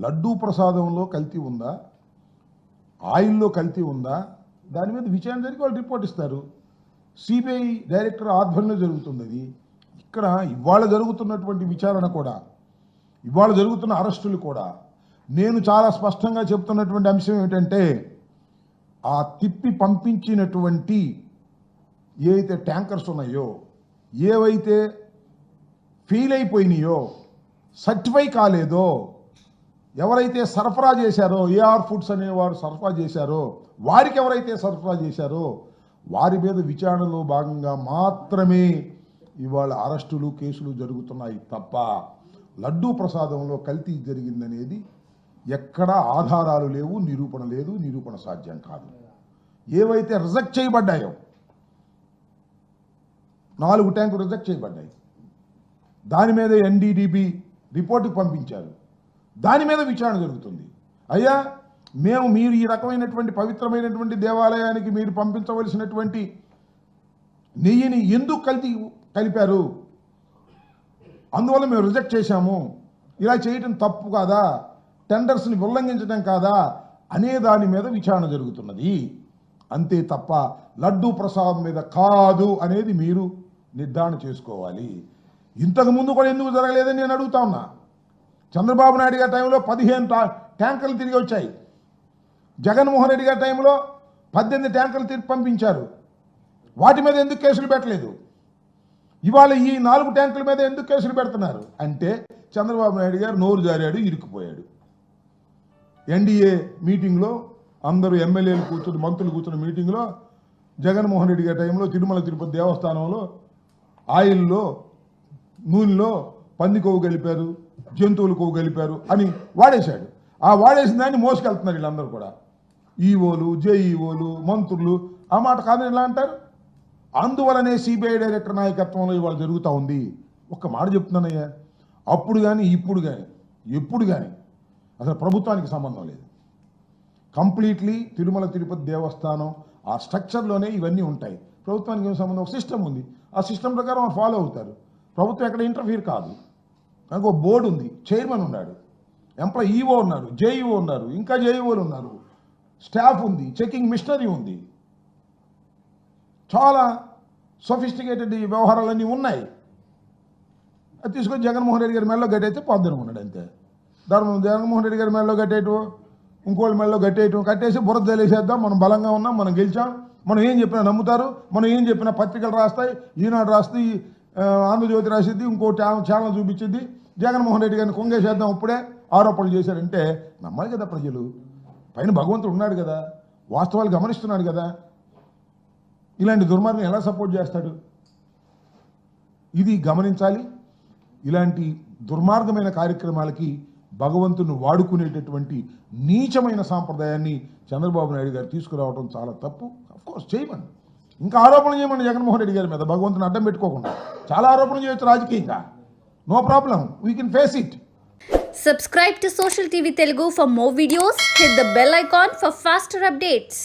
లడ్డూ ప్రసాదంలో కల్తీ ఉందా, ఆయిల్లో కల్తీ ఉందా, దాని మీద విచారణ జరిగి వాళ్ళు రిపోర్ట్ ఇస్తారు. సిబిఐ డైరెక్టర్ ఆధ్వర్యంలో జరుగుతుంది అది. ఇక్కడ ఇవాళ జరుగుతున్నటువంటి విచారణ కూడా, ఇవాళ జరుగుతున్న అరెస్టులు కూడా నేను చాలా స్పష్టంగా చెప్తున్నటువంటి అంశం ఏమిటంటే, ఆ తిప్పి పంపించినటువంటి ఏవైతే ట్యాంకర్స్ ఉన్నాయో, ఏవైతే ఫెయిల్ అయిపోయినాయో, సర్టిఫై కాలేదో, ఎవరైతే సరఫరా చేశారో, ఏఆర్ ఫుడ్స్ అనేవారు సరఫరా చేశారో, వారికి ఎవరైతే సరఫరా చేశారో వారి మీద విచారణలో భాగంగా మాత్రమే ఇవాళ అరెస్టులు, కేసులు జరుగుతున్నాయి తప్ప లడ్డూ ప్రసాదంలో కల్తీ జరిగిందనేది ఎక్కడా ఆధారాలు లేవు, నిరూపణ లేదు, నిరూపణ సాధ్యం కాదు. ఏవైతే రిజెక్ట్ చేయబడ్డాయో, 4 ట్యాంకులు రిజెక్ట్ చేయబడ్డాయి, దాని మీద ఎన్డీడీబీ రిపోర్టుకు పంపించారు, దాని మీద విచారణ జరుగుతుంది. అయ్యా, మీరు ఈ రకమైనటువంటి పవిత్రమైనటువంటి దేవాలయానికి మీరు పంపించవలసినటువంటి నెయ్యిని ఎందుకు కలిపారు, అందువల్ల మేము రిజెక్ట్ చేశాము, ఇలా చేయటం తప్పు కాదా, టెండర్స్ని ఉల్లంఘించడం కాదా అనే దాని మీద విచారణ జరుగుతున్నది. అంతే తప్ప లడ్డూ ప్రసాదం మీద కాదు అనేది మీరు నిర్ధారణ చేసుకోవాలి. ఇంతకుముందు కూడా ఎందుకు జరగలేదని నేను అడుగుతా ఉన్నా. చంద్రబాబు నాయుడు గారి టైంలో 15 ట్యాంకర్లు తిరిగి వచ్చాయి. జగన్మోహన్ రెడ్డి గారి టైంలో 18 ట్యాంకర్లు తిరిగి పంపించారు. వాటి మీద ఎందుకు కేసులు పెట్టలేదు? ఇవాళ ఈ 4 ట్యాంకుల మీద ఎందుకు కేసులు పెడుతున్నారు అంటే, చంద్రబాబు నాయుడు గారు నోరు జారాడు, ఇరుక్కుపోయాడు. ఎన్డీఏ మీటింగ్లో అందరూ ఎమ్మెల్యేలు కూర్చుని, మంత్రులు కూర్చున్న మీటింగ్లో జగన్మోహన్ రెడ్డి గారి టైంలో తిరుమల తిరుపతి దేవస్థానంలో ఆయిల్లో, నూనెలో పంది కొవ్వు కలిపారు, జంతువులు కొవ్వు కలిపారు అని వాడేశాడు. ఆ వాడేసిన దాన్ని మోసుకెళ్తున్నారు వీళ్ళందరూ కూడా. ఈఓలు, జేఈఓలు, మంత్రులు ఆ మాట కాదని ఇలా అంటారు. అందువలనే సిబిఐ డైరెక్టర్ నాయకత్వంలో ఇవాళ జరుగుతూ ఉంది. ఒక్క మాట చెప్తున్నానయ్యా, అప్పుడు కానీ ఇప్పుడు కానీ ఎప్పుడు కానీ అసలు ప్రభుత్వానికి సంబంధం లేదు. కంప్లీట్లీ తిరుమల తిరుపతి దేవస్థానం ఆ స్ట్రక్చర్లోనే ఇవన్నీ ఉంటాయి. ప్రభుత్వానికి ఏం సంబంధం? ఒక సిస్టమ్ ఉంది, ఆ సిస్టమ్ ప్రకారం ఫాలో అవుతారు. ప్రభుత్వం ఎక్కడ ఇంటర్ఫీర్ కాదు. దానికి ఒక బోర్డు ఉంది, చైర్మన్ ఉన్నాడు, ఎంప్లాయ్ ఈఓ ఉన్నారు, జేఈఓ ఉన్నారు, ఇంకా జేఈఓలు ఉన్నారు, స్టాఫ్ ఉంది, చెకింగ్ మిషనరీ ఉంది, చాలా సొఫిస్టికేటెడ్ వ్యవహారాలన్నీ ఉన్నాయి. అది తీసుకొని జగన్మోహన్ రెడ్డి గారి మెడలో గట్టయితే పొద్దున ఉన్నాడు అంతే. జగన్మోహన్ రెడ్డి గారి మెడలో కట్టేయటం, ఇంకోళ్ళ మెడలో కట్టేసి బురద జలేసేద్దాం, మనం బలంగా ఉన్నాం, మనం గెలిచాం, మనం ఏం చెప్పినా నమ్ముతారు, మనం ఏం చెప్పినా పత్రికలు రాస్తాయి, ఈనాడు రాస్తాయి, ఆంధ్రజ్యోతి రాసిద్ది, ఇంకో ఛానల్ చూపించింది, జగన్మోహన్ రెడ్డి గారిని కొంగేసేద్దాం ఇప్పుడే ఆరోపణలు చేశారంటే నమ్మాలి కదా ప్రజలు. పైన భగవంతుడు ఉన్నాడు కదా, వాస్తవాలు గమనిస్తున్నాడు కదా. ఇలాంటి దుర్మార్గం ఎలా సపోర్ట్ చేస్తాడు? ఇది గమనించాలి. ఇలాంటి దుర్మార్గమైన కార్యక్రమాలకి భగవంతుని వాడుకునేటటువంటి నీచమైన సాంప్రదాయాన్ని చంద్రబాబు నాయుడు గారు తీసుకురావడం చాలా తప్పు. అఫ్కోర్స్ చేయమని, ఇంకా ఆరోపణలు చేయమని జగన్మోహన్ రెడ్డి గారి మీద భగవంతుని అడ్డం పెట్టుకోకుండా చాలా ఆరోపణలు చేయొచ్చు రాజకీయంగా, no problem, we can face it. Subscribe to Social TV Telugu for more videos. Hit the bell icon for faster updates.